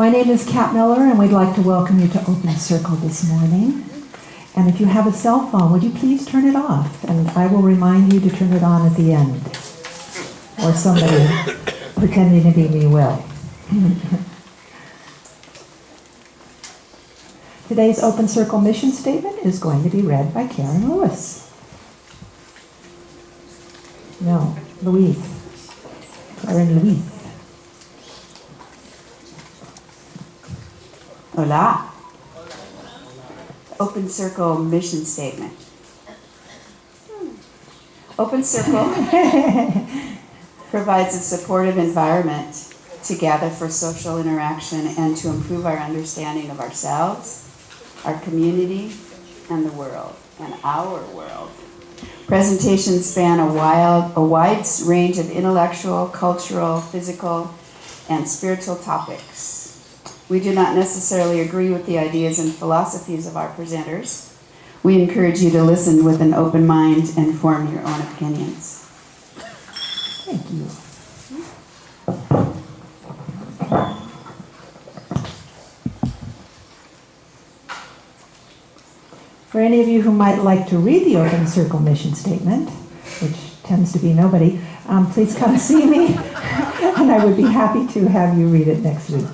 My name is Kat Miller, and we'd like to welcome you to Open Circle this morning. And if you have a cell phone, would you please turn it off? And I will remind you to turn it on at the end. Or somebody pretending to be me will. Today's Open Circle mission statement is going to be read by Karen Lewis. No, Louise. Karen Louise. Hola. Open Circle mission statement. Open Circle provides a supportive environment to gather for social interaction and to improve our understanding of ourselves, our community, and the world, and our world. Presentations span a wide range of intellectual, cultural, physical, and spiritual topics. We do not necessarily agree with the ideas and philosophies of our presenters. We encourage you to listen with an open mind and form your own opinions. Thank you. For any of you who might like to read the Open Circle mission statement, which tends to be nobody, please come see me, and I would be happy to have you read it next week.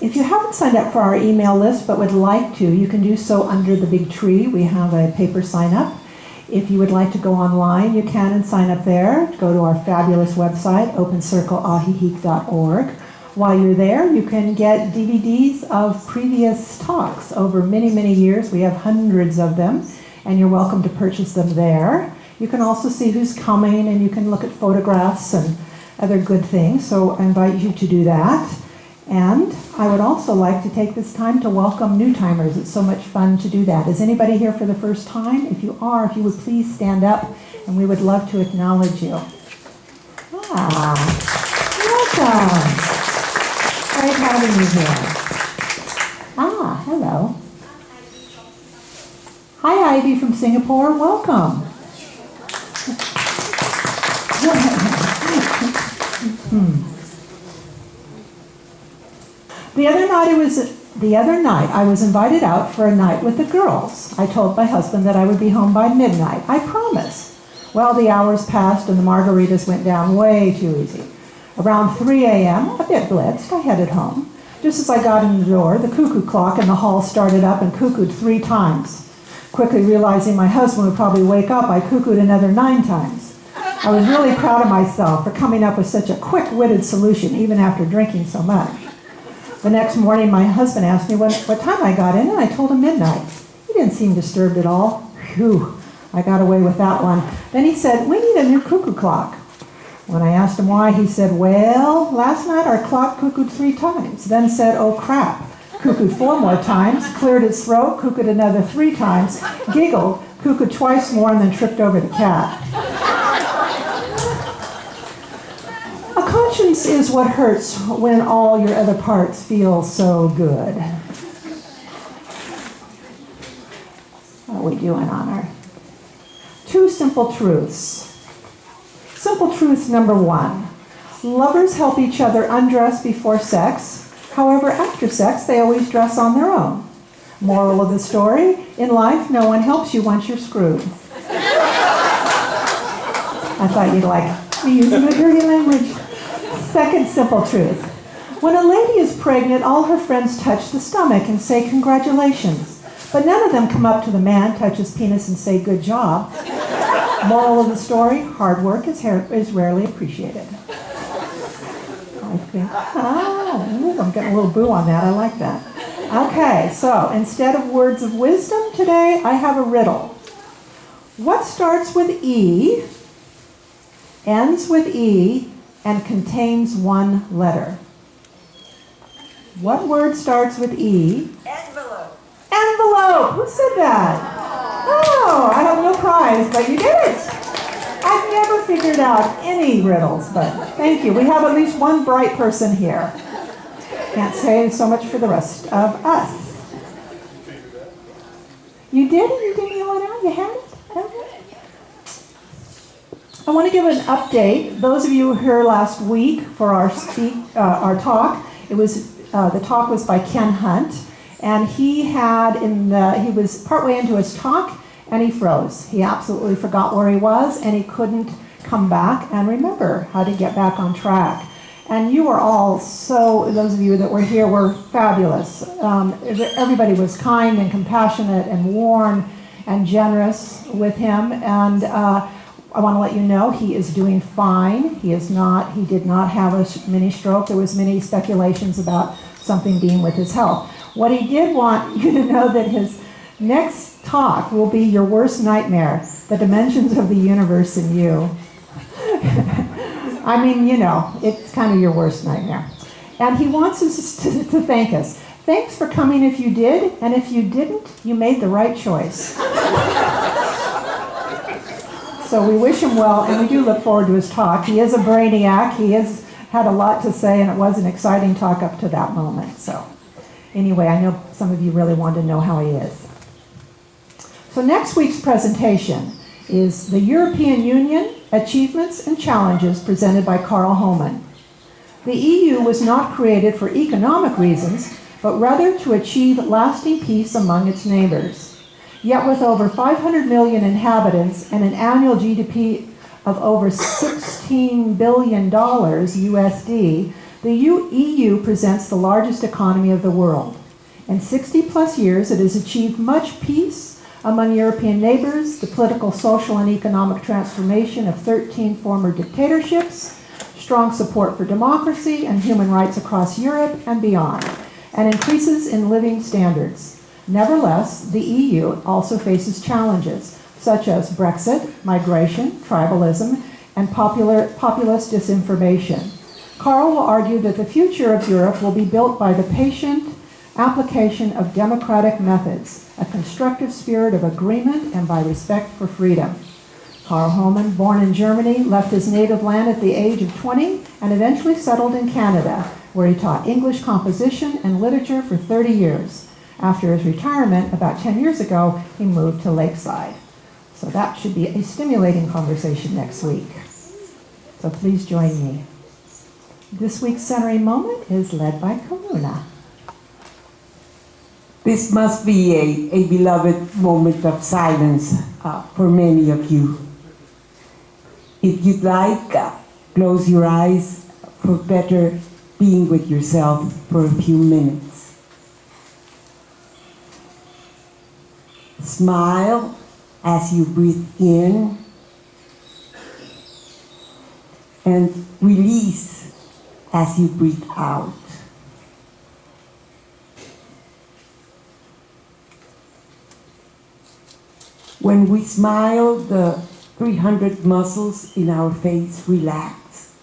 If you haven't signed up for our email list but would like to, you can do so under the big tree. We have a paper sign up. If you would like to go online, you can and sign up there. Go to our fabulous website, opencircleajijic.org. While you're there, you can get DVDs of previous talks over many, many years. We have hundreds of them, and you're welcome to purchase them there. You can also see who's coming, and you can look at photographs and other good things, so I invite you to do that. And I would also like to take this time to welcome new-timers. It's so much fun to do that. Is anybody here for the first time? If you are, if you would please stand up, and we would love to acknowledge you. Welcome. Great having you here. Hello. Hi, Ivy from Singapore. Welcome. The other night I was invited out for a night with the girls. I told my husband that I would be home by midnight. I promise. Well, the hours passed and the margaritas went down way too easy. Around 3 a.m., a bit blitzed, I headed home. Just as I got in the door, the cuckoo clock in the hall started up and cuckooed 3 times. Quickly realizing my husband would probably wake up, I cuckooed another 9 times. I was really proud of myself for coming up with such a quick-witted solution, even after drinking so much. The next morning, my husband asked me what time I got in, and I told him midnight. He didn't seem disturbed at all. Phew, I got away with that one. Then he said, "We need a new cuckoo clock." When I asked him why, he said, "Well, last night our clock cuckooed 3 times, then said, 'Oh crap,' cuckooed 4 more times, cleared its throat, cuckooed another 3 times, giggled, cuckooed twice more, and then tripped over the cat." A conscience is what hurts when all your other parts feel so good. What are we doing on our 2 simple truths? Simple truth number 1. Lovers help each other undress before sex. However, after sex, they always dress on their own. Moral of the story, in life, no one helps you once you're screwed. I thought you'd like me using the dirty language. Second simple truth. When a lady is pregnant, all her friends touch the stomach and say congratulations. But none of them come up to the man, touch his penis, and say good job. Moral of the story, hard work is rarely appreciated. I think, I'm getting a little boo on that. I like that. Okay, so instead of words of wisdom today, I have a riddle. What starts with E, ends with E, and contains 1 letter? What word starts with E? Envelope. Envelope! Who said that? Oh, I have no prize, but you did it. I've never figured out any riddles, but thank you. We have at least 1 bright person here. Can't say so much for the rest of us. You did it? You didn't yell it out? You had it? Okay. I want to give an update. Those of you who were here last week for our talk, the talk was by Ken Hunt, and he was partway into his talk and he froze. He absolutely forgot where he was and he couldn't come back and remember how to get back on track. And you were all those of you that were here were fabulous. Everybody was kind and compassionate and warm and generous with him. And I want to let you know he is doing fine. He did not have a mini stroke. There was many speculations about something being with his health. What he did want you to know that his next talk will be your worst nightmare, the dimensions of the universe in you. I mean, it's kind of your worst nightmare. And he wants us to thank us. Thanks for coming if you did, and if you didn't, you made the right choice. So we wish him well, and we do look forward to his talk. He is a brainiac. He has had a lot to say, and it was an exciting talk up to that moment. So anyway, I know some of you really want to know how he is. So next week's presentation is the European Union Achievements and Challenges presented by Carl Homan. The EU was not created for economic reasons, but rather to achieve lasting peace among its neighbors. Yet with over 500 million inhabitants and an annual GDP of over $16 billion USD, the EU presents the largest economy of the world. In 60 plus years, it has achieved much peace among European neighbors, the political, social, and economic transformation of 13 former dictatorships, strong support for democracy and human rights across Europe and beyond, and increases in living standards. Nevertheless, the EU also faces challenges such as Brexit, migration, tribalism, and populist disinformation. Carl will argue that the future of Europe will be built by the patient application of democratic methods, a constructive spirit of agreement, and by respect for freedom. Carl Homan, born in Germany, left his native land at the age of 20 and eventually settled in Canada, where he taught English composition and literature for 30 years. After his retirement, about 10 years ago, he moved to Lakeside. So that should be a stimulating conversation next week. So please join me. This week's centering moment is led by Karuna. This must be a beloved moment of silence for many of you. If you'd like, close your eyes for better being with yourself for a few minutes. Smile as you breathe in and release as you breathe out. When we smile, the 300 muscles in our face relax.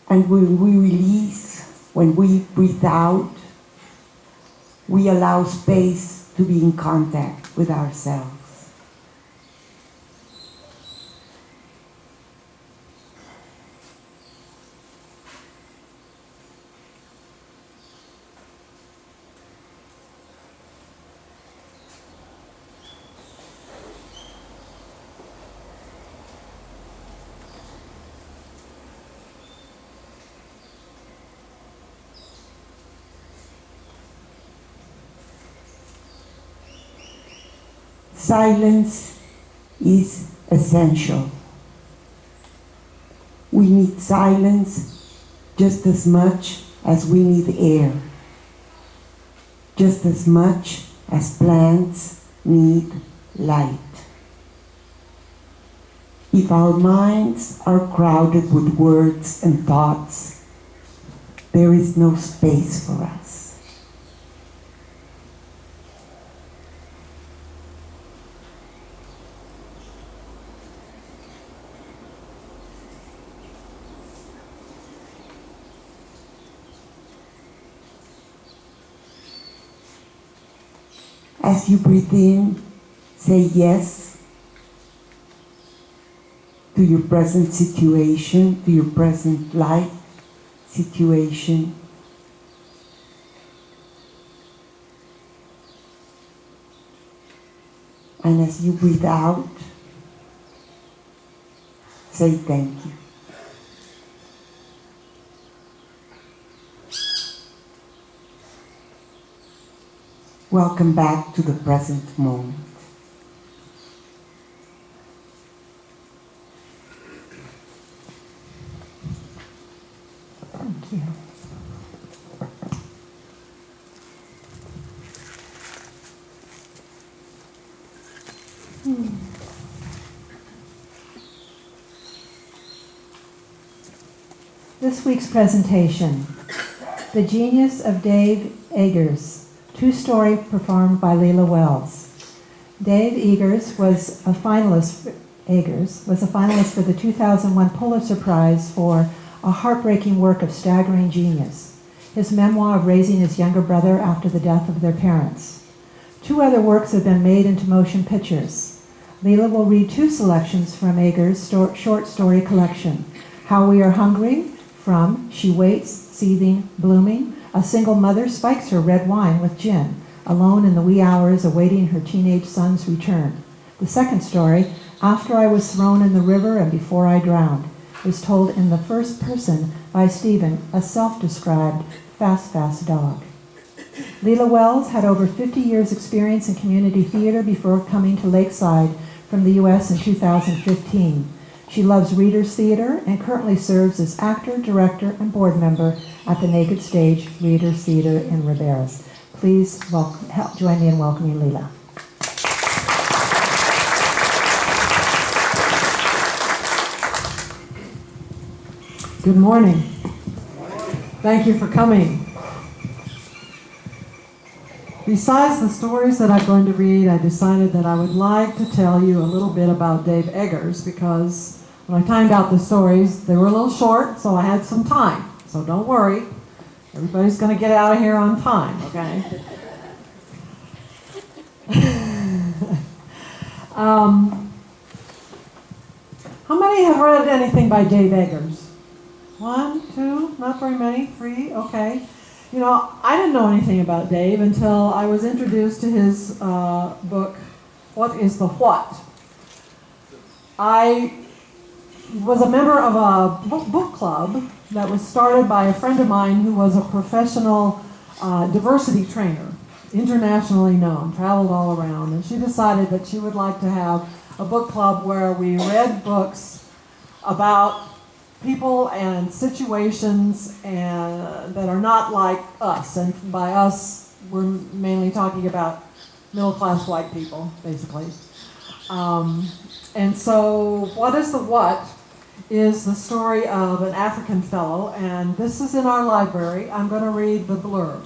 And when we release, when we breathe out, we allow space to be in contact with ourselves. Silence is essential. We need silence just as much as we need air, just as much as plants need light. If our minds are crowded with words and thoughts, there is no space for us. As you breathe in, say yes to your present situation, to your present life situation. And as you breathe out, say thank you. Welcome back to the present moment. Thank you. This week's presentation, The Genius of Dave Eggers, two-story performed by Lila Wells. Dave Eggers was a finalist for the 2001 Pulitzer Prize for a heartbreaking work of staggering genius, his memoir of raising his younger brother after the death of their parents. Two other works have been made into motion pictures. Lila will read two selections from Eggers' short story collection, How We Are Hungry, from She Waits, Seething, Blooming. A single mother spikes her red wine with gin, alone in the wee hours awaiting her teenage son's return. The second story, After I Was Thrown in the River and Before I Drowned, is told in the first person by Stephen, a self-described fast dog. Lila Wells had over 50 years' experience in community theater before coming to Lakeside from the U.S. in 2015. She loves Reader's Theater and currently serves as actor, director, and board member at the Naked Stage Reader's Theater in Riberas. Please join me in welcoming Lila. Good morning. Thank you for coming. Besides the stories that I'm going to read, I decided that I would like to tell you a little bit about Dave Eggers, because when I timed out the stories, they were a little short, so I had some time. So don't worry, everybody's going to get out of here on time, okay? How many have read anything by Dave Eggers? 1, 2, not very many, 3, okay. You know, I didn't know anything about Dave until I was introduced to his book, What is the What? I was a member of a book club that was started by a friend of mine who was a professional diversity trainer, internationally known, traveled all around, and she decided that she would like to have a book club where we read books about people and situations that are not like us. And by us, we're mainly talking about middle-class white people, basically. And so What is the What is the story of an African fellow, and this is in our library. I'm going to read the blurb.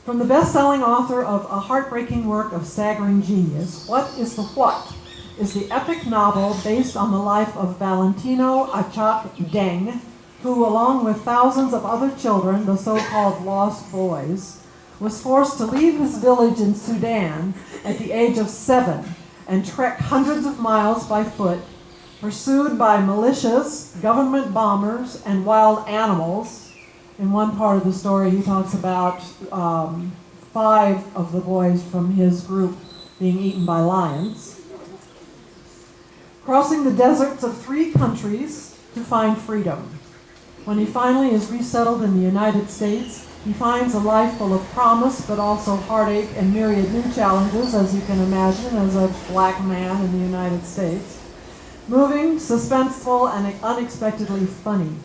From the best-selling author of A Heartbreaking Work of Staggering Genius, What is the What? Is the epic novel based on the life of Valentino Achak Deng, who, along with thousands of other children, the so-called lost boys, was forced to leave his village in Sudan at the age of 7 and trek hundreds of miles by foot, pursued by militias, government bombers, and wild animals. In one part of the story, he talks about 5 of the boys from his group being eaten by lions. Crossing the deserts of 3 countries to find freedom. When he finally is resettled in the United States, he finds a life full of promise, but also heartache and myriad new challenges, as you can imagine, as a black man in the United States. Moving, suspenseful, and unexpectedly funny.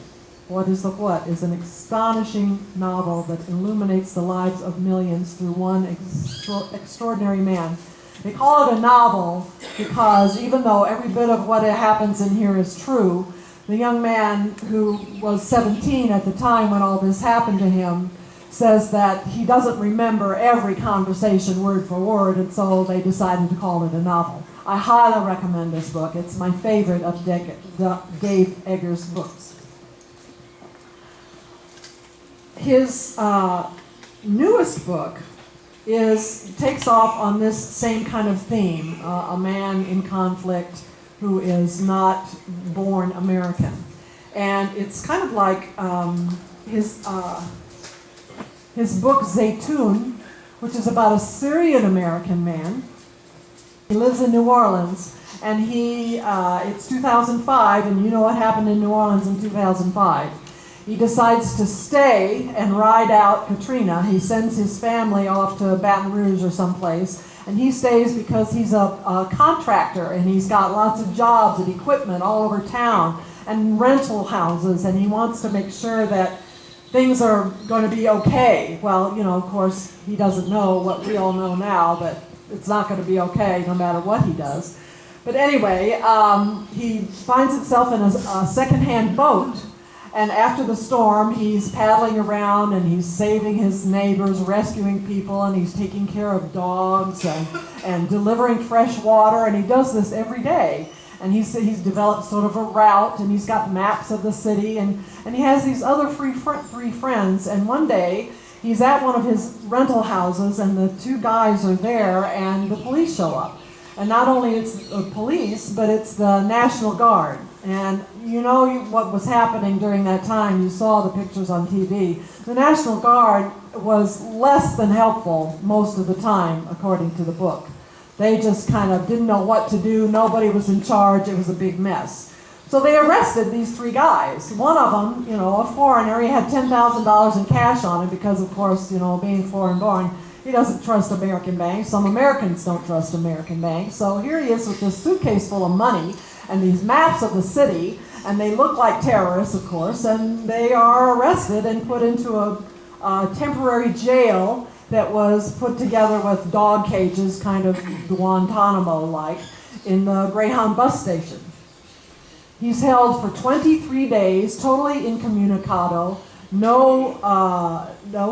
What is the What is an astonishing novel that illuminates the lives of millions through one extraordinary man. They call it a novel because even though every bit of what happens in here is true, the young man who was 17 at the time when all this happened to him says that he doesn't remember every conversation word for word, and so they decided to call it a novel. I highly recommend this book. It's my favorite of Dave Eggers' books. His newest book takes off on this same kind of theme, a man in conflict who is not born American. And it's kind of like his book Zaytun, which is about a Syrian American man He lives in New Orleans, and it's 2005, and you know what happened in New Orleans in 2005. He decides to stay and ride out Katrina. He sends his family off to Baton Rouge or someplace, and he stays because he's a contractor, and he's got lots of jobs and equipment all over town, and rental houses, and he wants to make sure that things are going to be okay. Well, you know, of course, he doesn't know what we all know now, that it's not going to be okay no matter what he does. But anyway, he finds himself in a second-hand boat, and after the storm, he's paddling around and he's saving his neighbors, rescuing people, and he's taking care of dogs and delivering fresh water, and he does this every day. And he's developed sort of a route, and he's got maps of the city, and he has these other three friends, and one day he's at one of his rental houses, and the two guys are there, and the police show up. And not only it's the police, but it's the National Guard. And you know what was happening during that time. You saw the pictures on TV. The National Guard was less than helpful most of the time, according to the book. They just kind of didn't know what to do. Nobody was in charge. It was a big mess. So they arrested these three guys. One of them, you know, a foreigner, he had $10,000 in cash on him because, of course, you know, being foreign born, he doesn't trust American banks. Some Americans don't trust American banks. So here he is with this suitcase full of money and these maps of the city, and they look like terrorists, of course, and they are arrested and put into a temporary jail that was put together with dog cages, kind of Guantanamo-like, in the Greyhound bus station. He's held for 23 days, totally incommunicado, no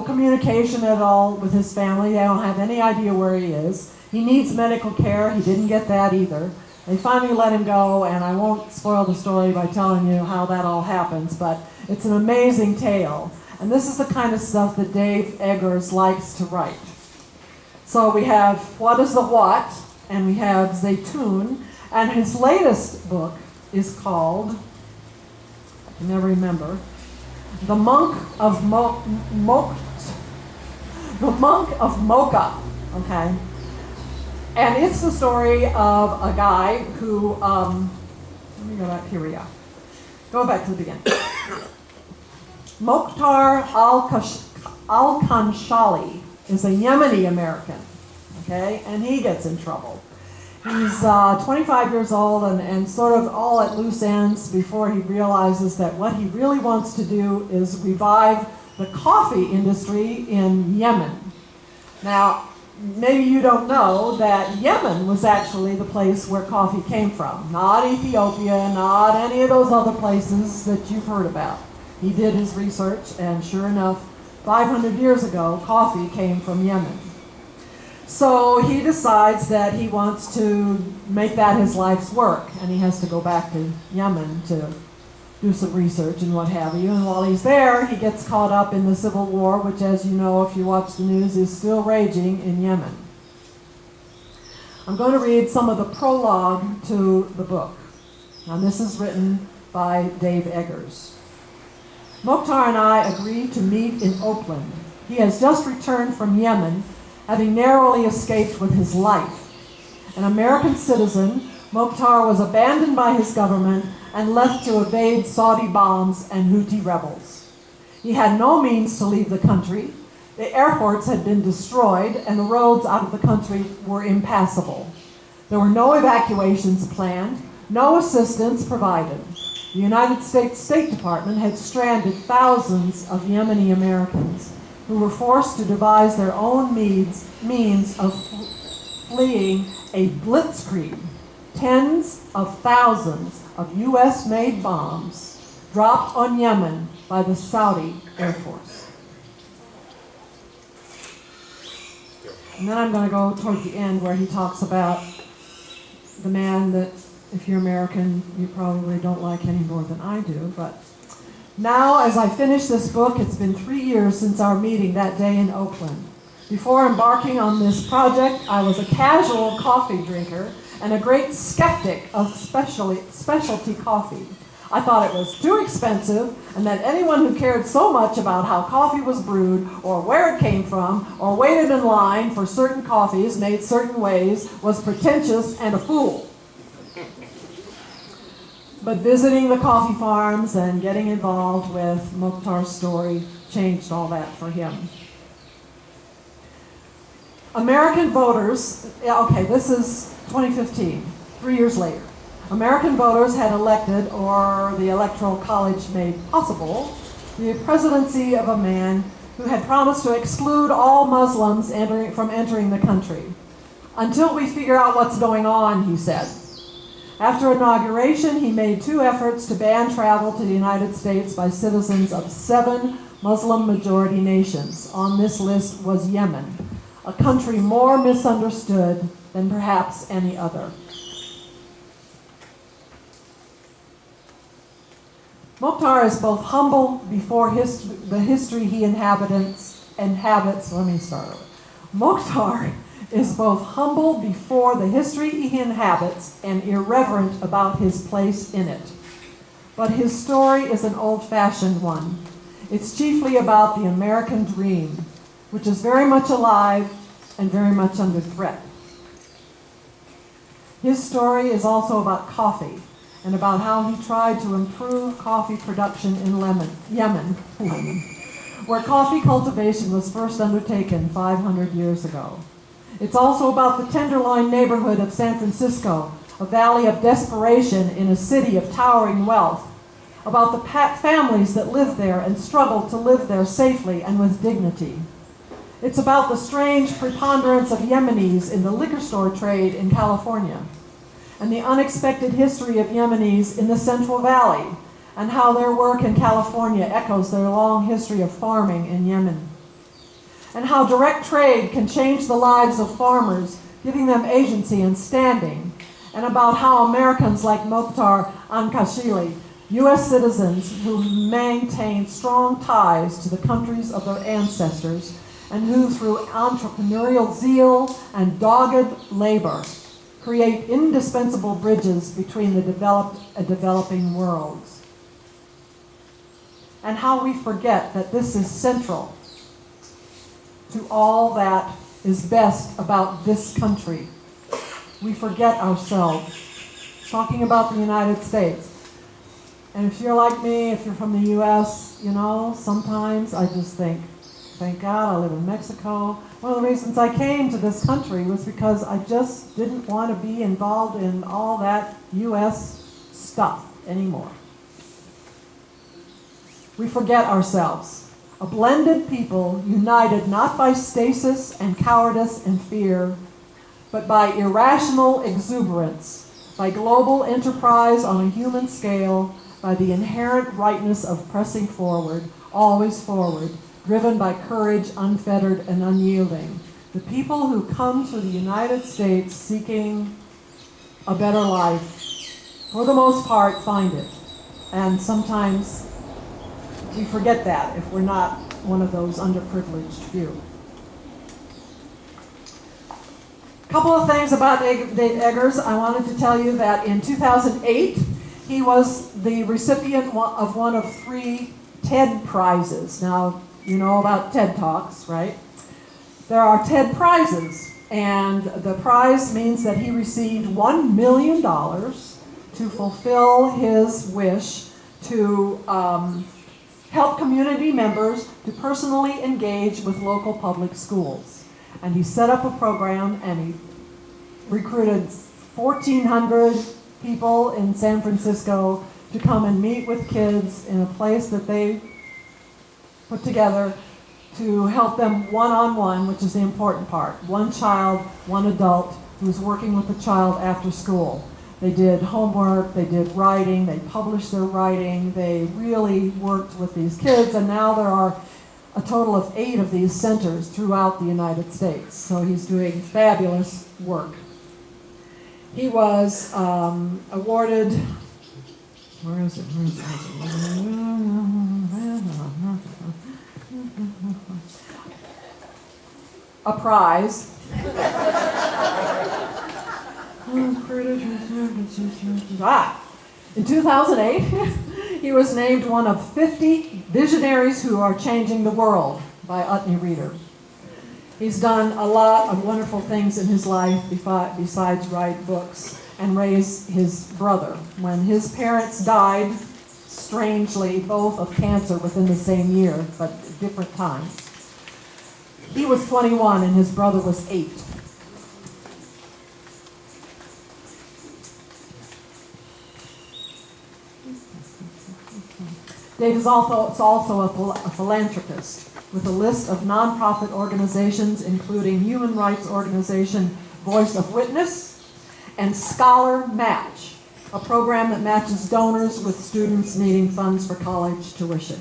communication at all with his family. They don't have any idea where he is. He needs medical care. He didn't get that either. They finally let him go, and I won't spoil the story by telling you how that all happens, but it's an amazing tale. And this is the kind of stuff that Dave Eggers likes to write. So we have What is the What, and we have Zaytoon, and his latest book is called, I can never remember, The Monk of Mocha, okay? And it's the story of a guy who, let me go back, here we go. Go back to the beginning. Mokhtar Al-Kanshali is a Yemeni American, okay? And he gets in trouble. He's 25 years old and sort of all at loose ends before he realizes that what he really wants to do is revive the coffee industry in Yemen. Now, maybe you don't know that Yemen was actually the place where coffee came from. Not Ethiopia, not any of those other places that you've heard about. He did his research, and sure enough, 500 years ago, coffee came from Yemen. So he decides that he wants to make that his life's work, and he has to go back to Yemen to do some research and what have you. And while he's there, he gets caught up in the civil war, which, as you know, if you watch the news, is still raging in Yemen. I'm going to read some of the prologue to the book. Now, this is written by Dave Eggers. Mokhtar and I agreed to meet in Oakland. He has just returned from Yemen, having narrowly escaped with his life. An American citizen, Mokhtar was abandoned by his government and left to evade Saudi bombs and Houthi rebels. He had no means to leave the country. The airports had been destroyed, and the roads out of the country were impassable. There were no evacuations planned, no assistance provided. The United States State Department had stranded thousands of Yemeni Americans who were forced to devise their own means of fleeing a blitzkrieg. Tens of thousands of U.S.-made bombs dropped on Yemen by the Saudi Air Force. And then I'm going to go towards the end where he talks about the man that, if you're American, you probably don't like any more than I do. But now, as I finish this book, it's been 3 years since our meeting that day in Oakland. Before embarking on this project, I was a casual coffee drinker and a great skeptic of specialty coffee. I thought it was too expensive, and that anyone who cared so much about how coffee was brewed, or where it came from, or waited in line for certain coffees made certain ways was pretentious and a fool. But visiting the coffee farms and getting involved with Mokhtar's story changed all that for him. American voters, okay, this is 2015, 3 years later. American voters had elected, or the Electoral College made possible, the presidency of a man who had promised to exclude all Muslims from entering the country. Until we figure out what's going on, he said. After inauguration, he made 2 efforts to ban travel to the United States by citizens of 7 Muslim-majority nations. On this list was Yemen, a country more misunderstood than perhaps any other. Mokhtar is both humble before the history he inhabits. Mokhtar is both humble before the history he inhabits and irreverent about his place in it. But his story is an old-fashioned one. It's chiefly about the American dream, which is very much alive and very much under threat. His story is also about coffee, and about how he tried to improve coffee production in Yemen, where coffee cultivation was first undertaken 500 years ago. It's also about the Tenderloin neighborhood of San Francisco, a valley of desperation in a city of towering wealth, about the families that live there and struggle to live there safely and with dignity. It's about the strange preponderance of Yemenis in the liquor store trade in California, and the unexpected history of Yemenis in the Central Valley, and how their work in California echoes their long history of farming in Yemen, and how direct trade can change the lives of farmers, giving them agency and standing, and about how Americans like Mokhtar Ankashili, U.S. citizens who maintain strong ties to the countries of their ancestors, and who through entrepreneurial zeal and dogged labor create indispensable bridges between the developed and developing worlds. And how we forget that this is central to all that is best about this country. We forget ourselves. Talking about the United States. And if you're like me, if you're from the U.S., sometimes I just think, thank God I live in Mexico. One of the reasons I came to this country was because I just didn't want to be involved in all that U.S. stuff anymore. We forget ourselves. A blended people united not by stasis and cowardice and fear, but by irrational exuberance, by global enterprise on a human scale, by the inherent rightness of pressing forward, always forward, driven by courage, unfettered and unyielding. The people who come to the United States seeking a better life, for the most part, find it. And sometimes we forget that if we're not one of those underprivileged few. A couple of things about Dave Eggers. I wanted to tell you that in 2008, he was the recipient of one of 3 TED Prizes. Now, you know about TED Talks, right? There are TED Prizes, and the prize means that he received $1 million to fulfill his wish to help community members to personally engage with local public schools. And he set up a program, and he recruited 1,400 people in San Francisco to come and meet with kids in a place that they put together to help them one-on-one, which is the important part. One child, one adult who's working with the child after school. They did homework, they did writing, they published their writing, they really worked with these kids, and now there are a total of 8 of these centers throughout the United States. So he's doing fabulous work. He was awarded, where is it? A prize. In 2008, he was named one of 50 visionaries who are changing the world by Utne Reader. He's done a lot of wonderful things in his life besides write books and raise his brother. When his parents died, strangely, both of cancer within the same year, but at different times, he was 21 and his brother was 8. Dave is also a philanthropist with a list of nonprofit organizations, including human rights organization Voice of Witness and Scholar Match, a program that matches donors with students needing funds for college tuition.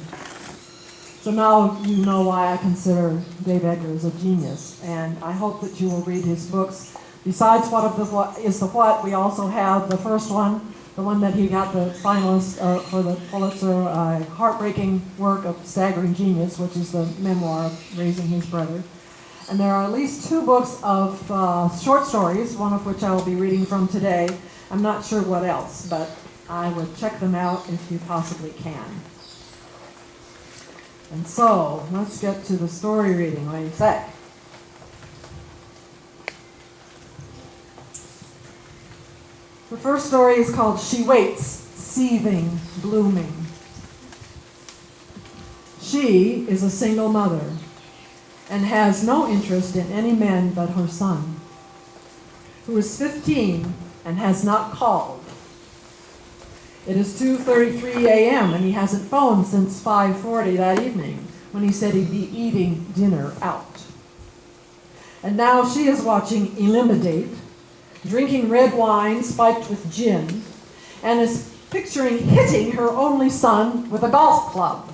So now you know why I consider Dave Eggers a genius, and I hope that you will read his books. Besides What is the What, we also have the first one, the one that he got the finalist for the Pulitzer, heartbreaking work of Staggering Genius, which is the memoir of raising his brother. And there are at least 2 books of short stories, one of which I will be reading from today. I'm not sure what else, but I would check them out if you possibly can. And so, let's get to the story reading. What do you say? The first story is called She Waits, Seething, Blooming. She is a single mother and has no interest in any men but her son, who is 15 and has not called. It is 2:33 a.m. and he hasn't phoned since 5:40 that evening, when he said he'd be eating dinner out. And now she is watching Eliminate, drinking red wine spiked with gin, and is picturing hitting her only son with a golf club.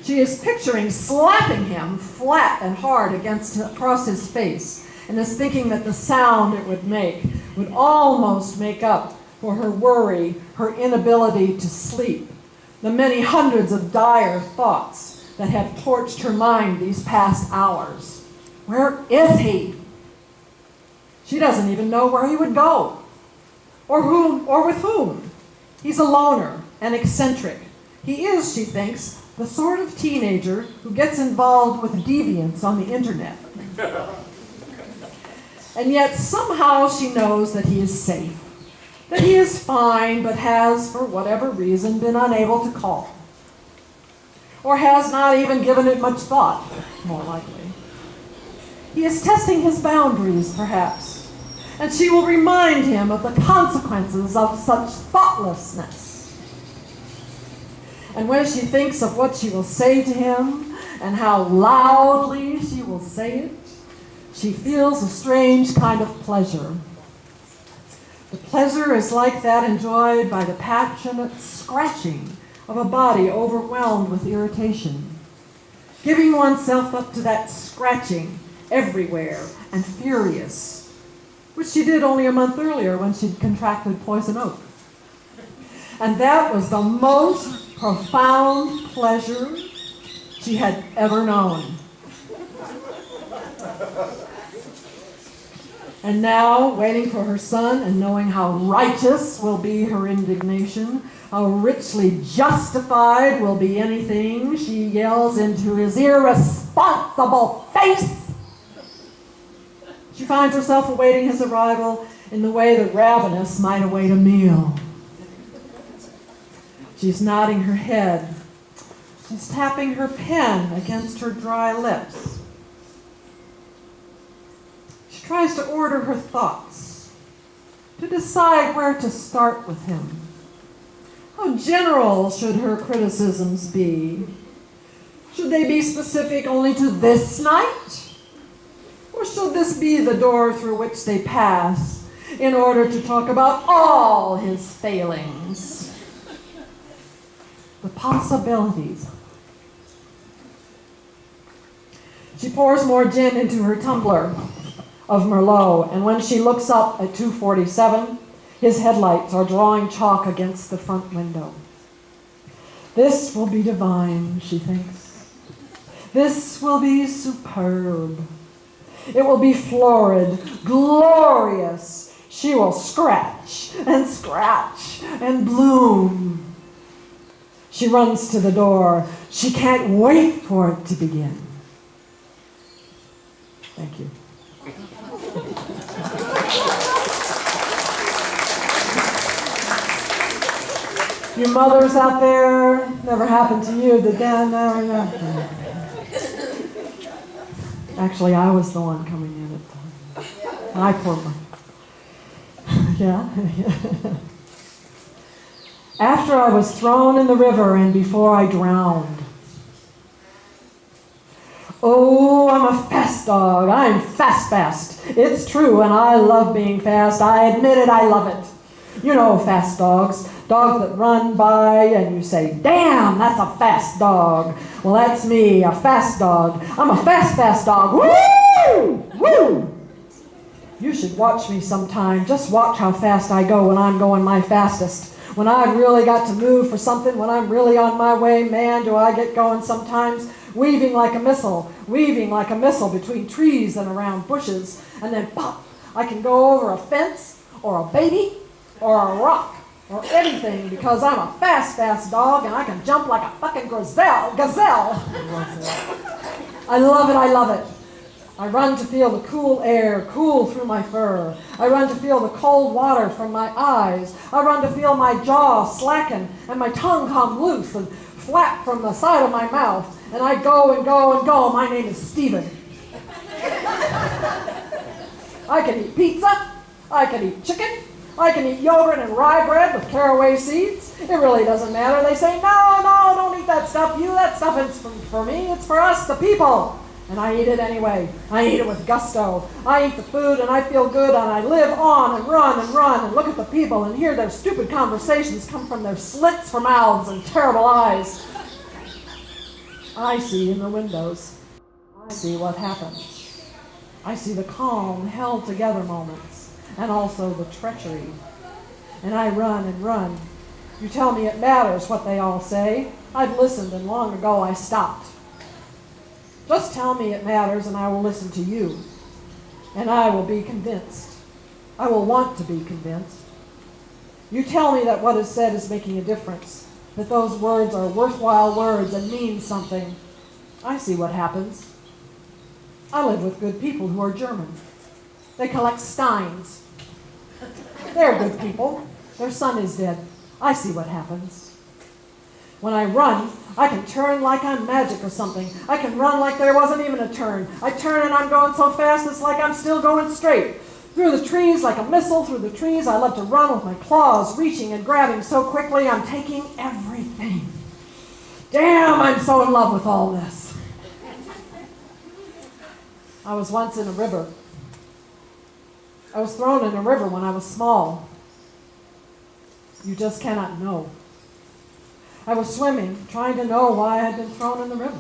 She is picturing slapping him flat and hard across his face, and is thinking that the sound it would make would almost make up for her worry, her inability to sleep, the many hundreds of dire thoughts that have torched her mind these past hours. Where is he? She doesn't even know where he would go, or whom, or with whom. He's a loner and eccentric. He is, she thinks, the sort of teenager who gets involved with deviance on the internet. And yet somehow she knows that he is safe, that he is fine, but has, for whatever reason, been unable to call. Or has not even given it much thought, more likely. He is testing his boundaries, perhaps, and she will remind him of the consequences of such thoughtlessness. And when she thinks of what she will say to him and how loudly she will say it, she feels a strange kind of pleasure. The pleasure is like that enjoyed by the passionate scratching of a body overwhelmed with irritation. Giving oneself up to that scratching everywhere and furious, which she did only a month earlier when she'd contracted poison oak. And that was the most profound pleasure she had ever known. And now, waiting for her son and knowing how righteous will be her indignation, how richly justified will be anything she yells into his irresponsible face, she finds herself awaiting his arrival in the way the ravenous might await a meal. She's nodding her head. She's tapping her pen against her dry lips. She tries to order her thoughts, to decide where to start with him. How general should her criticisms be? Should they be specific only to this night? Or should this be the door through which they pass in order to talk about all his failings? The possibilities. She pours more gin into her tumbler of Merlot, and when she looks up at 2:47, his headlights are drawing chalk against the front window. This will be divine, she thinks. This will be superb. It will be florid, glorious. She will scratch and bloom. She runs to the door. She can't wait for it to begin. Thank you. You mothers out there, never happened to you, did that? No. Actually, I was the one coming in at the time. I poor one. Yeah. After I was thrown in the river and before I drowned. Oh, I'm a fast dog. I'm fast. It's true, and I love being fast. I admit it, I love it. You know fast dogs. Dogs that run by and you say, damn, that's a fast dog. Well, that's me, a fast dog. I'm a fast dog. Woo! Woo! You should watch me sometime. Just watch how fast I go when I'm going my fastest. When I've really got to move for something, when I'm really on my way, man, do I get going sometimes. Weaving like a missile between trees and around bushes. And then pop, I can go over a fence or a baby or a rock or anything because I'm a fast dog and I can jump like a fucking gazelle. I love it. I run to feel the cool air cool through my fur. I run to feel the cold water from my eyes. I run to feel my jaw slacken and my tongue come loose and flap from the side of my mouth. And I go and go and go. My name is Stephen. I can eat pizza. I can eat chicken. I can eat yogurt and rye bread with caraway seeds. It really doesn't matter. They say, no, don't eat that stuff. That stuff is for me. It's for us, the people. And I eat it anyway. I eat it with gusto. I eat the food and I feel good and I live on and run and look at the people and hear their stupid conversations come from their slits for mouths and terrible eyes. I see in the windows. I see what happens. I see the calm, held together moments and also the treachery. And I run and run. You tell me it matters what they all say. I've listened and long ago I stopped. Just tell me it matters and I will listen to you. And I will be convinced. I will want to be convinced. You tell me that what is said is making a difference, that those words are worthwhile words and mean something. I see what happens. I live with good people who are German. They collect steins. They're good people. Their son is dead. I see what happens. When I run, I can turn like I'm magic or something. I can run like there wasn't even a turn. I turn and I'm going so fast it's like I'm still going straight. Through the trees, like a missile through the trees, I love to run with my claws, reaching and grabbing so quickly I'm taking everything. Damn, I'm so in love with all this. I was once in a river. I was thrown in a river when I was small. You just cannot know. I was swimming, trying to know why I had been thrown in the river.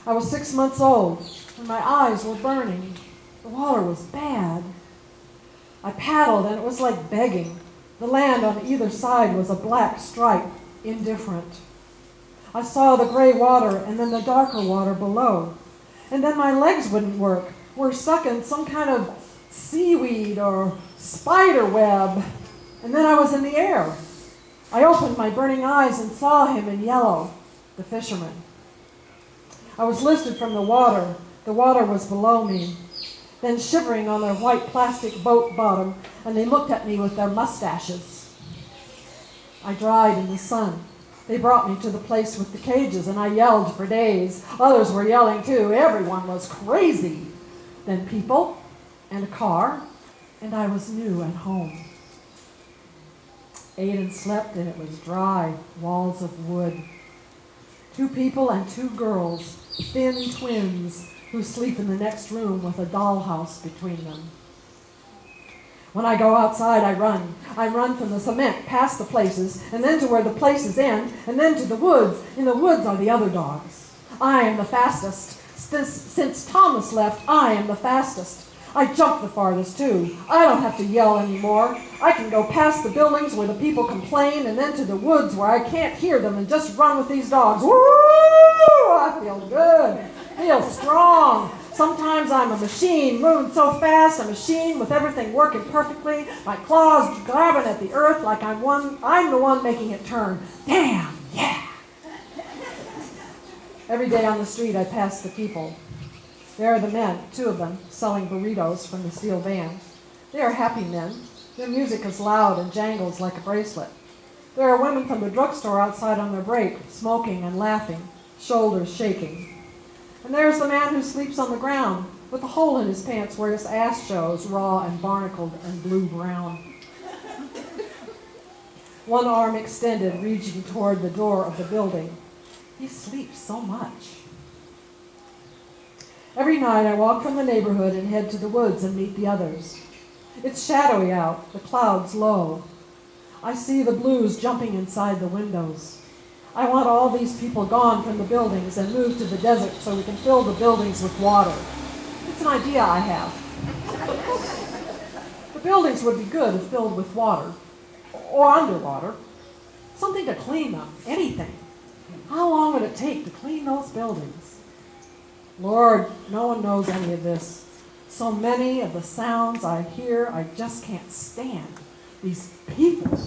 I was 6 months old, and my eyes were burning. The water was bad. I paddled, and it was like begging. The land on either side was a black stripe, indifferent. I saw the gray water, and then the darker water below. And then my legs wouldn't work. Were stuck in some kind of seaweed or spider web. And then I was in the air. I opened my burning eyes and saw him in yellow, the fisherman. I was lifted from the water. The water was below me, then shivering on their white plastic boat bottom, and they looked at me with their mustaches. I dried in the sun. They brought me to the place with the cages, and I yelled for days. Others were yelling too. Everyone was crazy. Then people, and a car, and I was new and home. Ate and slept, and it was dry, walls of wood. 2 people and 2 girls, thin twins, who sleep in the next room with a dollhouse between them. When I go outside, I run. I run from the cement past the places, and then to where the places end, and then to the woods. In the woods are the other dogs. I am the fastest. Since Thomas left, I am the fastest. I jump the farthest, too. I don't have to yell anymore. I can go past the buildings where the people complain and then to the woods where I can't hear them and just run with these dogs. Woo! I feel good. Feel strong. Sometimes I'm a machine moving so fast, a machine with everything working perfectly, my claws grabbing at the earth like I'm the one making it turn. Damn, yeah. Every day on the street I pass the people. There are the men, 2 of them, selling burritos from the steel van. They are happy men. Their music is loud and jangles like a bracelet. There are women from the drugstore outside on their break, smoking and laughing, shoulders shaking. And there's the man who sleeps on the ground with a hole in his pants where his ass shows, raw and barnacled and blue-brown. One arm extended, reaching toward the door of the building. He sleeps so much. Every night I walk from the neighborhood and head to the woods and meet the others. It's shadowy out, the clouds low. I see the blues jumping inside the windows. I want all these people gone from the buildings and moved to the desert so we can fill the buildings with water. It's an idea I have. The buildings would be good if filled with water, or underwater. Something to clean them, anything. How long would it take to clean those buildings? Lord, no one knows any of this. So many of the sounds I hear, I just can't stand. These people.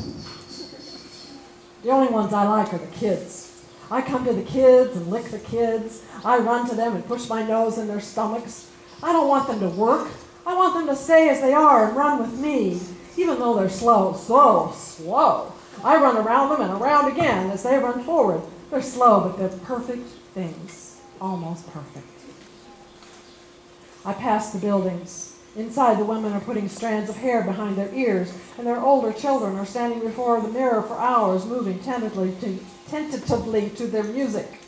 The only ones I like are the kids. I come to the kids and lick the kids. I run to them and push my nose in their stomachs. I don't want them to work. I want them to stay as they are and run with me, even though they're slow, so slow. I run around them and around again as they run forward. They're slow, but they're perfect things, almost perfect. I pass the buildings. Inside, the women are putting strands of hair behind their ears, and their older children are standing before the mirror for hours, moving tentatively to their music.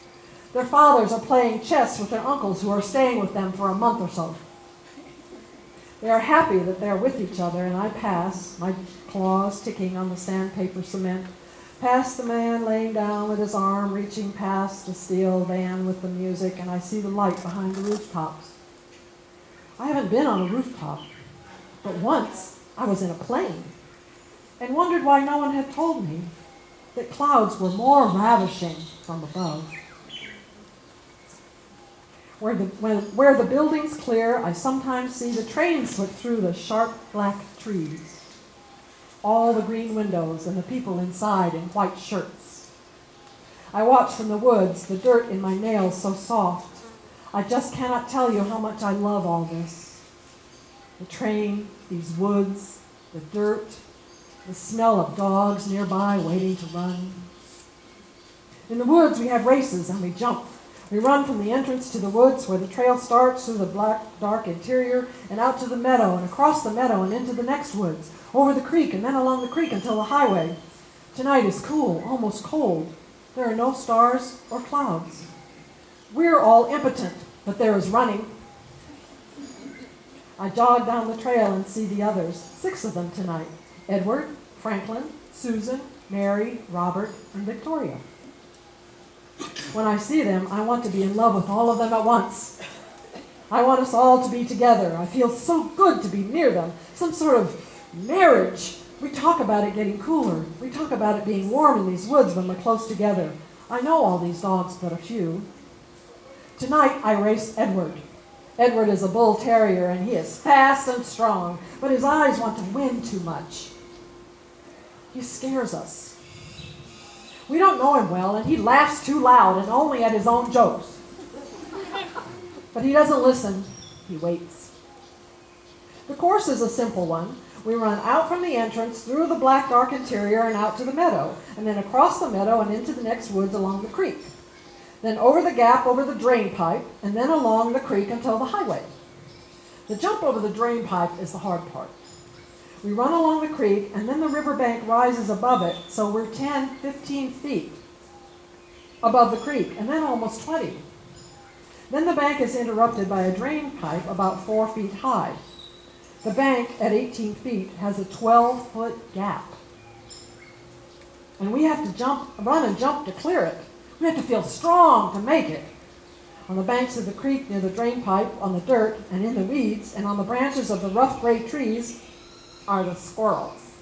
Their fathers are playing chess with their uncles who are staying with them for a month or so. They are happy that they are with each other, and I pass, my claws ticking on the sandpaper cement, past the man laying down with his arm reaching past the steel van with the music, and I see the light behind the rooftops. I haven't been on a rooftop, but once I was in a plane and wondered why no one had told me that clouds were more ravishing from above. Where the buildings clear, I sometimes see the trains slip through the sharp black trees. All the green windows and the people inside in white shirts. I watch from the woods, the dirt in my nails so soft. I just cannot tell you how much I love all this. The train, these woods, the dirt, the smell of dogs nearby waiting to run. In the woods we have races and we jump. We run from the entrance to the woods where the trail starts through the black, dark interior and out to the meadow and across the meadow and into the next woods, over the creek and then along the creek until the highway. Tonight is cool, almost cold. There are no stars or clouds. We're all impotent, but there is running. I jog down the trail and see the others, 6 of them tonight. Edward, Franklin, Susan, Mary, Robert, and Victoria. When I see them, I want to be in love with all of them at once. I want us all to be together. I feel so good to be near them. Some sort of marriage. We talk about it getting cooler. We talk about it being warm in these woods when we're close together. I know all these dogs but a few. Tonight I race Edward. Edward is a bull terrier and he is fast and strong, but his eyes want to win too much. He scares us. We don't know him well and he laughs too loud and only at his own jokes. But he doesn't listen, he waits. The course is a simple one. We run out from the entrance, through the black dark interior and out to the meadow, and then across the meadow and into the next woods along the creek. Then over the gap over the drain pipe, and then along the creek until the highway. The jump over the drain pipe is the hard part. We run along the creek, and then the riverbank rises above it, so we're 10, 15 feet above the creek, and then almost 20. Then the bank is interrupted by a drain pipe about 4 feet high. The bank at 18 feet has a 12-foot gap. And we have to run and jump to clear it. We have to feel strong to make it. On the banks of the creek near the drain pipe, on the dirt and in the weeds, and on the branches of the rough gray trees are the squirrels.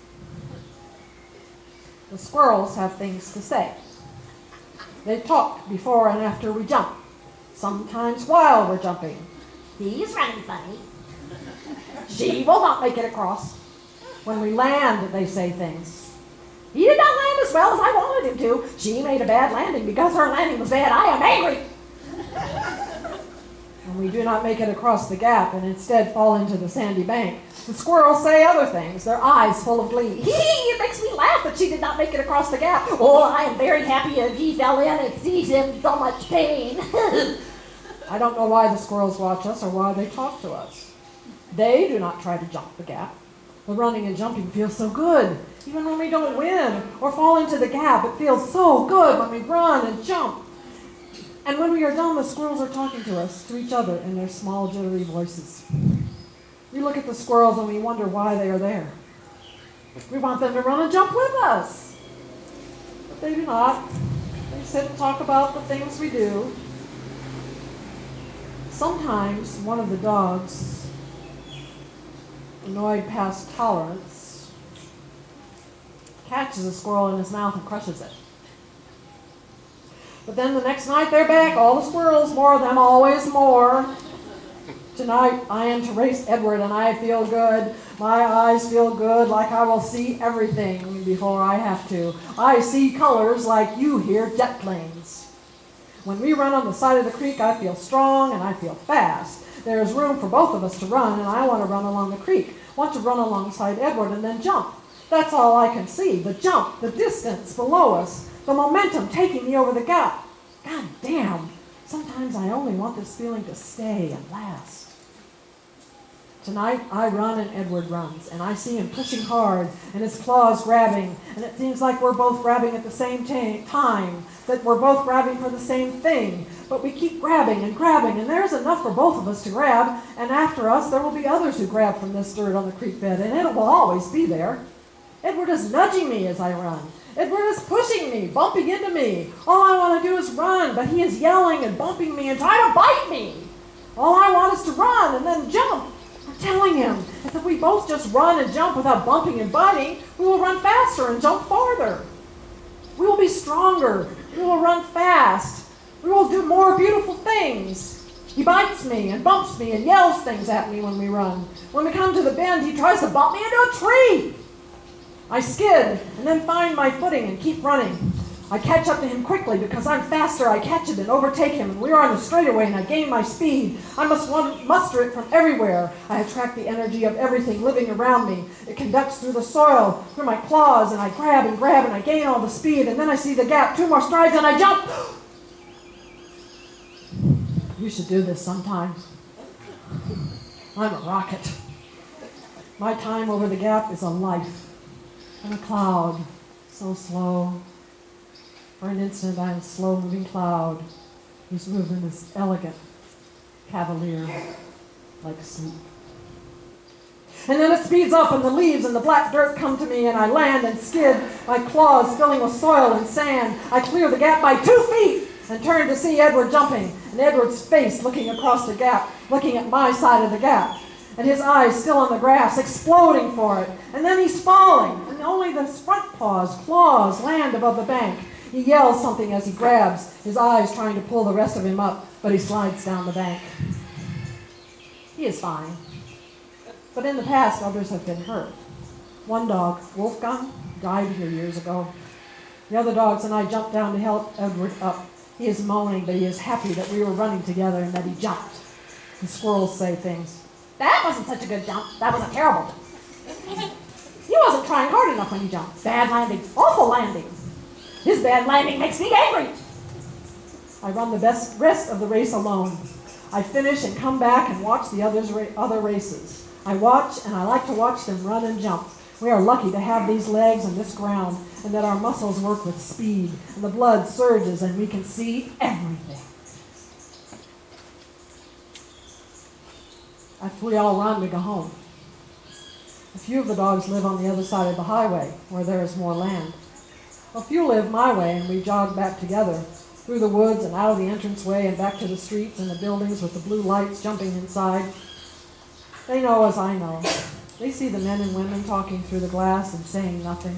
The squirrels have things to say. They talk before and after we jump, sometimes while we're jumping. He's running funny. She will not make it across. When we land, they say things. He did not land as well as I wanted him to. She made a bad landing because her landing was bad. I am angry. When we do not make it across the gap and instead fall into the sandy bank, the squirrels say other things, their eyes full of glee. It makes me laugh that she did not make it across the gap. Oh, I am very happy if he fell in. It sees him so much pain. I don't know why the squirrels watch us or why they talk to us. They do not try to jump the gap. The running and jumping feels so good. Even when we don't win or fall into the gap, it feels so good when we run and jump. And when we are done, the squirrels are talking to us, to each other, in their small, jittery voices. We look at the squirrels and we wonder why they are there. We want them to run and jump with us. But they do not. They sit and talk about the things we do. Sometimes one of the dogs, annoyed past tolerance, catches a squirrel in his mouth and crushes it. But then the next night they're back, all the squirrels, more of them, always more. Tonight I am to race Edward and I feel good. My eyes feel good, like I will see everything before I have to. I see colors like you hear jet planes. When we run on the side of the creek, I feel strong and I feel fast. There is room for both of us to run, and I want to run along the creek. Want to run alongside Edward and then jump. That's all I can see, the jump, the distance below us, the momentum taking me over the gap. God damn, sometimes I only want this feeling to stay and last. Tonight, I run and Edward runs, and I see him pushing hard, and his claws grabbing, and it seems like we're both grabbing at the same time, that we're both grabbing for the same thing, but we keep grabbing, and there's enough for both of us to grab, and after us, there will be others who grab from this dirt on the creek bed, and it will always be there. Edward is nudging me as I run. Edward is pushing me, bumping into me. All I want to do is run, but he is yelling and bumping me and trying to bite me. All I want is to run and then jump. I'm telling him that if we both just run and jump without bumping and biting, we will run faster and jump farther. We will be stronger. We will run fast. We will do more beautiful things. He bites me and bumps me and yells things at me when we run. When we come to the bend, he tries to bump me into a tree. I skid and then find my footing and keep running. I catch up to him quickly because I'm faster. I catch it and overtake him, and we are on the straightaway, and I gain my speed. I must muster it from everywhere. I attract the energy of everything living around me. It conducts through the soil, through my claws, and I grab, and I gain all the speed, and then I see the gap, 2 more strides, and I jump. You should do this sometime. I'm a rocket. My time over the gap is a life. I'm a cloud, so slow. For an instant, I am a slow-moving cloud whose movement is elegant, cavalier, like sleep. And then it speeds up, and the leaves and the black dirt come to me, and I land and skid, my claws filling with soil and sand. I clear the gap by 2 feet and turn to see Edward jumping, and Edward's face looking across the gap, looking at my side of the gap, and his eyes still on the grass, exploding for it. And then he's falling, and only the front claws land above the bank. He yells something as he grabs, his eyes trying to pull the rest of him up, but he slides down the bank. He is fine. But in the past, others have been hurt. One dog, Wolfgang, died here years ago. The other dogs and I jumped down to help Edward up. He is moaning, but he is happy that we were running together and that he jumped. The squirrels say things. That wasn't such a good jump. That was a terrible jump. He wasn't trying hard enough when he jumped. Bad landing. Awful landing. His bad landing makes me angry. I run the rest of the race alone. I finish and come back and watch the other races. I watch, and I like to watch them run and jump. We are lucky to have these legs and this ground, and that our muscles work with speed, and the blood surges, and we can see everything. After we all run, we go home. A few of the dogs live on the other side of the highway, where there is more land. A few live my way, and we jog back together, through the woods and out of the entranceway and back to the streets and the buildings with the blue lights jumping inside. They know as I know. They see the men and women talking through the glass and saying nothing.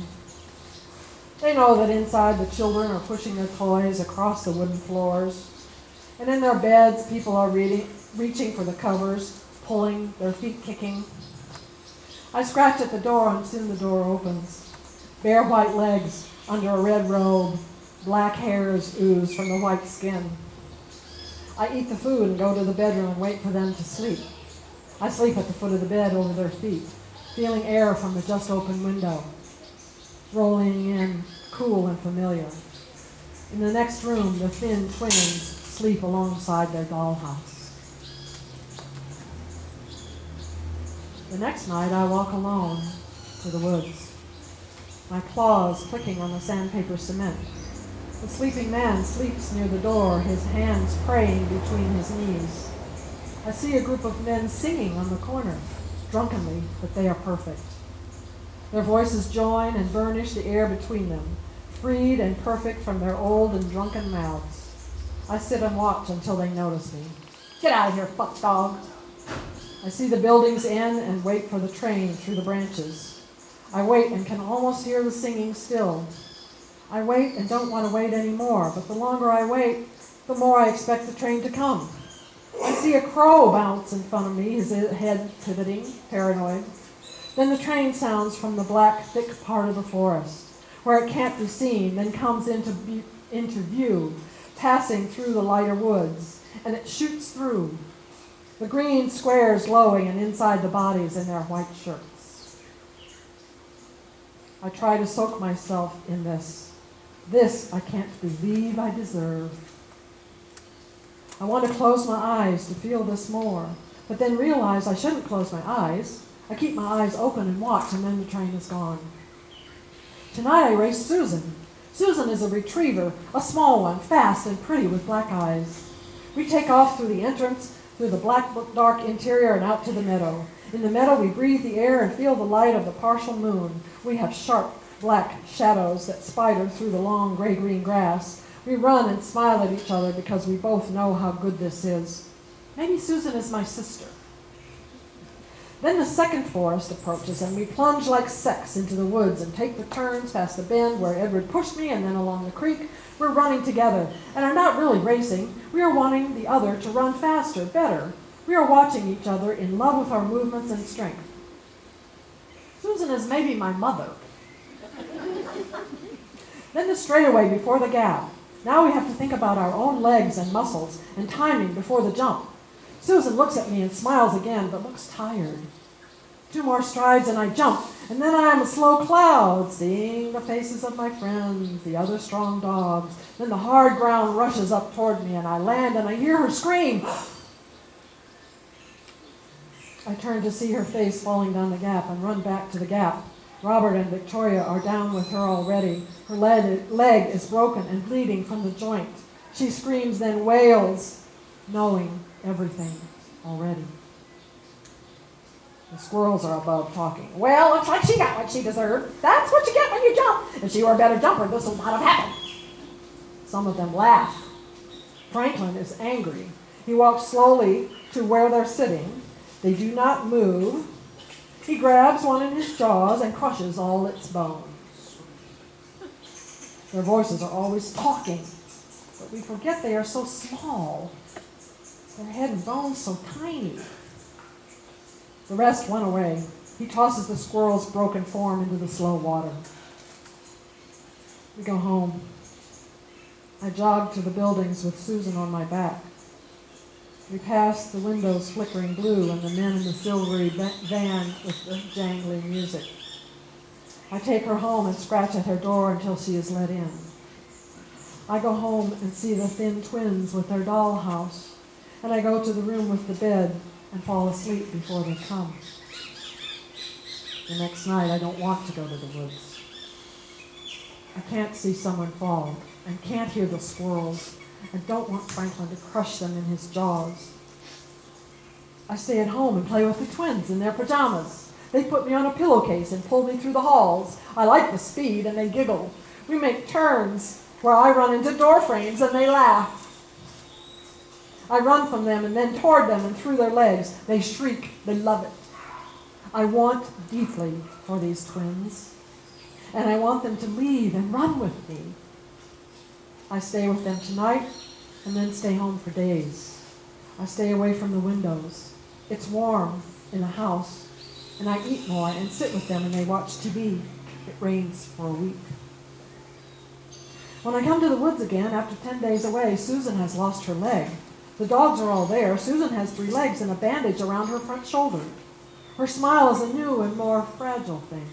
They know that inside the children are pushing their toys across the wooden floors. And in their beds, people are reading reaching for the covers, pulling, their feet kicking. I scratch at the door and soon the door opens. Bare white legs under a red robe, black hairs ooze from the white skin. I eat the food and go to the bedroom and wait for them to sleep. I sleep at the foot of the bed over their feet, feeling air from the just open window, rolling in, cool and familiar. In the next room, the thin twins sleep alongside their dollhouse. The next night, I walk alone to the woods, my claws clicking on the sandpaper cement. The sleeping man sleeps near the door, his hands praying between his knees. I see a group of men singing on the corner, drunkenly, but they are perfect. Their voices join and burnish the air between them, freed and perfect from their old and drunken mouths. I sit and watch until they notice me. Get out of here, fuck dog. I see the building's end and wait for the train through the branches. I wait and can almost hear the singing still. I wait and don't want to wait anymore, but the longer I wait, the more I expect the train to come. I see a crow bounce in front of me, his head pivoting, paranoid. Then the train sounds from the black, thick part of the forest, where it can't be seen, then comes into view, passing through the lighter woods, and it shoots through. The green squares glowing and inside the bodies in their white shirts. I try to soak myself in this. This I can't believe I deserve. I want to close my eyes to feel this more, but then realize I shouldn't close my eyes. I keep my eyes open and watch, and then the train is gone. Tonight I race Susan. Susan is a retriever, a small one, fast and pretty with black eyes. We take off through the entrance, through the black, dark interior and out to the meadow. In the meadow we breathe the air and feel the light of the partial moon. We have sharp, black shadows that spider through the long gray-green grass. We run and smile at each other because we both know how good this is. Maybe Susan is my sister. Then the second forest approaches, and we plunge like sex into the woods and take the turns past the bend where Edward pushed me and then along the creek. We're running together and are not really racing. We are wanting the other to run faster, better. We are watching each other in love with our movements and strength. Susan is maybe my mother. Then the straightaway before the gap. Now we have to think about our own legs and muscles and timing before the jump. Susan looks at me and smiles again, but looks tired. 2 more strides and I jump, and then I am a slow cloud, seeing the faces of my friends, the other strong dogs. Then the hard ground rushes up toward me, and I land, and I hear her scream. I turn to see her face falling down the gap and run back to the gap. Robert and Victoria are down with her already. Her leg is broken and bleeding from the joint. She screams, then wails, knowing everything already. The squirrels are above talking. Well, looks like she got what she deserved. That's what you get when you jump. If she were a better jumper, this would not have happened. Some of them laugh. Franklin is angry. He walks slowly to where they're sitting. They do not move. He grabs one in his jaws and crushes all its bones. Their voices are always talking, but we forget they are so small. Their head and bones so tiny. The rest went away. He tosses the squirrel's broken form into the slow water. We go home. I jog to the buildings with Susan on my back. We pass the windows flickering blue and the men in the silvery van with the jangling music. I take her home and scratch at her door until she is let in. I go home and see the thin twins with their dollhouse, and I go to the room with the bed and fall asleep before they come. The next night, I don't want to go to the woods. I can't see someone fall and can't hear the squirrels and don't want Franklin to crush them in his jaws. I stay at home and play with the twins in their pajamas. They put me on a pillowcase and pull me through the halls. I like the speed and they giggle. We make turns where I run into door frames and they laugh. I run from them and then toward them and through their legs. They shriek. They love it. I want deeply for these twins, and I want them to leave and run with me. I stay with them tonight and then stay home for days. I stay away from the windows. It's warm in the house, and I eat more and sit with them and they watch TV. It rains for a week. When I come to the woods again, after 10 days away, Susan has lost her leg. The dogs are all there. Susan has 3 legs and a bandage around her front shoulder. Her smile is a new and more fragile thing.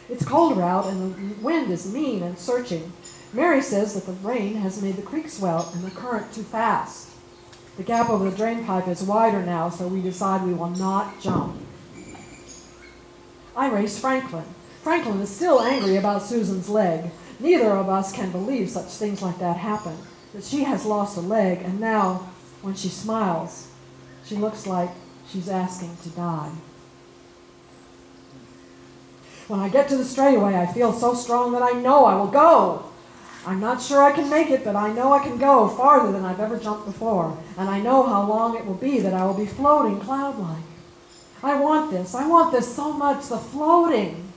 It's colder out and the wind is mean and searching. Mary says that the rain has made the creek swell and the current too fast. The gap over the drain pipe is wider now, so we decide we will not jump. I race Franklin. Franklin is still angry about Susan's leg. Neither of us can believe such things like that happen, that she has lost a leg, and now, when she smiles, she looks like she's asking to die. When I get to the straightaway, I feel so strong that I know I will go. I'm not sure I can make it, but I know I can go farther than I've ever jumped before, and I know how long it will be that I will be floating cloud-like. I want this so much, the floating.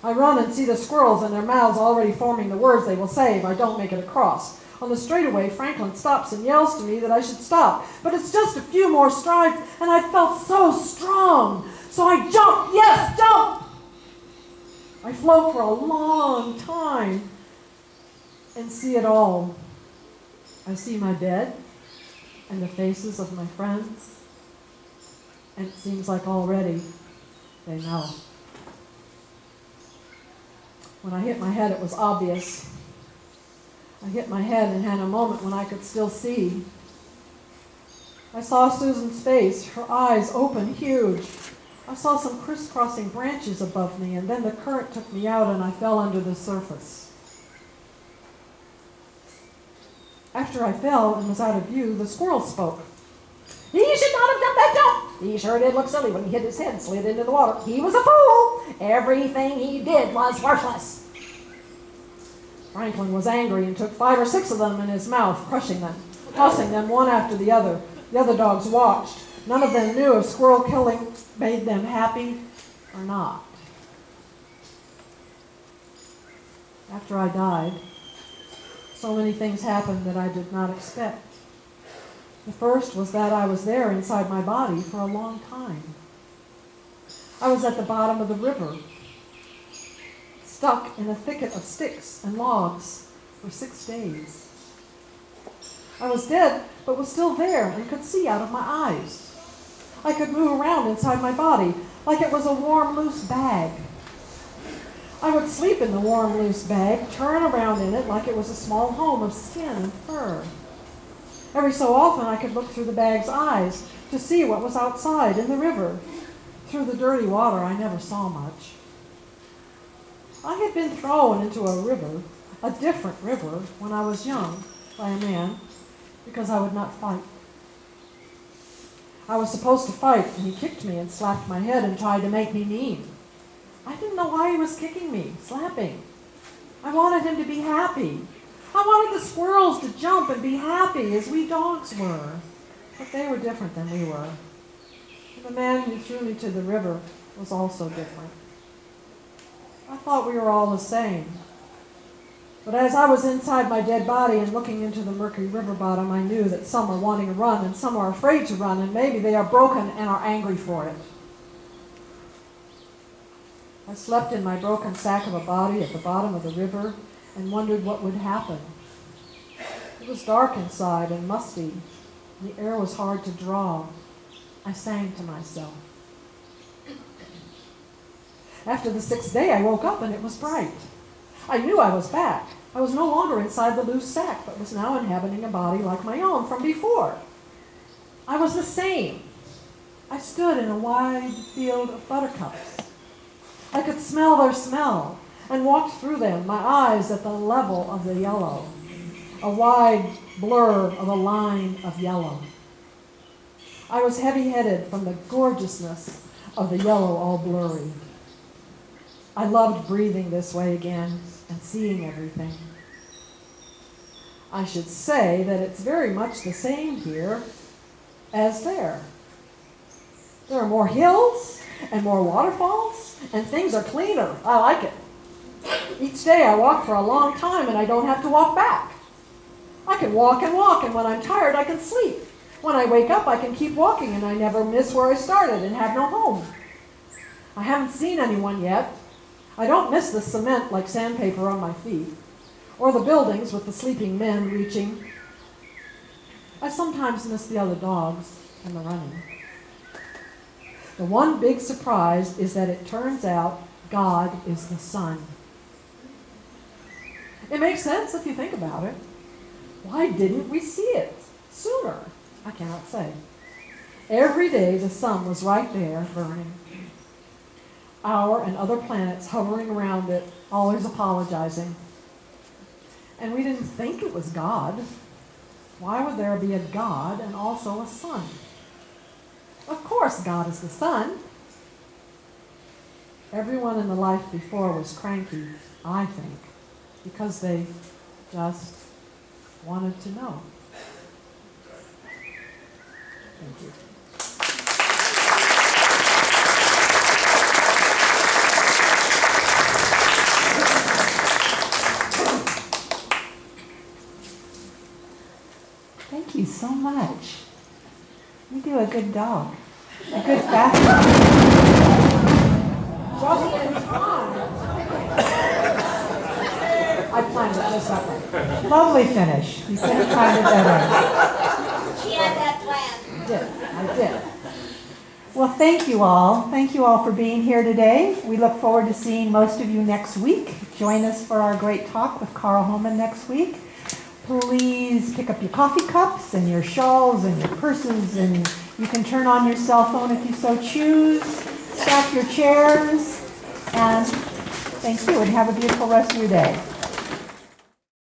I run and see the squirrels and their mouths already forming the words they will say if I don't make it across. On the straightaway, Franklin stops and yells to me that I should stop, but it's just a few more strides, and I felt so strong. So I jump, yes, jump! I float for a long time and see it all. I see my bed and the faces of my friends, and it seems like already they know. When I hit my head, it was obvious. I hit my head and had a moment when I could still see. I saw Susan's face, her eyes open, huge. I saw some crisscrossing branches above me, and then the current took me out and I fell under the surface. After I fell and was out of view, the squirrel spoke. "He should not have done that jump. He sure did look silly when he hit his head and slid into the water. He was a fool. Everything he did was worthless." Franklin was angry and took 5 or 6 of them in his mouth, crushing them, tossing them one after the other. The other dogs watched. None of them knew if squirrel killing made them happy or not. After I died, so many things happened that I did not expect. The first was that I was there inside my body for a long time. I was at the bottom of the river, stuck in a thicket of sticks and logs for 6 days. I was dead, but was still there and could see out of my eyes. I could move around inside my body like it was a warm, loose bag. I would sleep in the warm, loose bag, turn around in it like it was a small home of skin and fur. Every so often I could look through the bag's eyes to see what was outside in the river. Through the dirty water I never saw much. I had been thrown into a river, a different river, when I was young, by a man, because I would not fight. I was supposed to fight, and he kicked me and slapped my head and tried to make me mean. I didn't know why he was kicking me, slapping. I wanted him to be happy. I wanted the squirrels to jump and be happy as we dogs were. But they were different than we were. And the man who threw me to the river was also different. I thought we were all the same. But as I was inside my dead body and looking into the murky river bottom, I knew that some are wanting to run and some are afraid to run, and maybe they are broken and are angry for it. I slept in my broken sack of a body at the bottom of the river and wondered what would happen. It was dark inside and musty. The air was hard to draw. I sang to myself. After the 6th day, I woke up and it was bright. I knew I was back. I was no longer inside the loose sack, but was now inhabiting a body like my own from before. I was the same. I stood in a wide field of buttercups. I could smell their smell and walked through them, my eyes at the level of the yellow, a wide blur of a line of yellow. I was heavy-headed from the gorgeousness of the yellow all blurry. I loved breathing this way again and seeing everything. I should say that it's very much the same here as there. There are more hills and more waterfalls, and things are cleaner. I like it. Each day I walk for a long time and I don't have to walk back. I can walk, and when I'm tired, I can sleep. When I wake up, I can keep walking, and I never miss where I started and have no home. I haven't seen anyone yet. I don't miss the cement like sandpaper on my feet, or the buildings with the sleeping men reaching. I sometimes miss the other dogs and the running. The one big surprise is that it turns out God is the sun. It makes sense if you think about it. Why didn't we see it sooner? I cannot say. Every day the sun was right there burning. Our and other planets hovering around it, always apologizing. And we didn't think it was God. Why would there be a God and also a sun? Of course God is the sun. Everyone in the life before was cranky, I think, because they just wanted to know. Thank you. Thank you so much. You do a good dog. A good fast. Just in time. I planned it just that way. Lovely finish. You couldn't find it better. She had that plan. I did. Well, thank you all. Thank you all for being here today. We look forward to seeing most of you next week. Join us for our great talk with Carl Homan next week. Please pick up your coffee cups and your shawls and your purses, and you can turn on your cell phone if you so choose. Stack your chairs, and thank you, and have a beautiful rest of your day.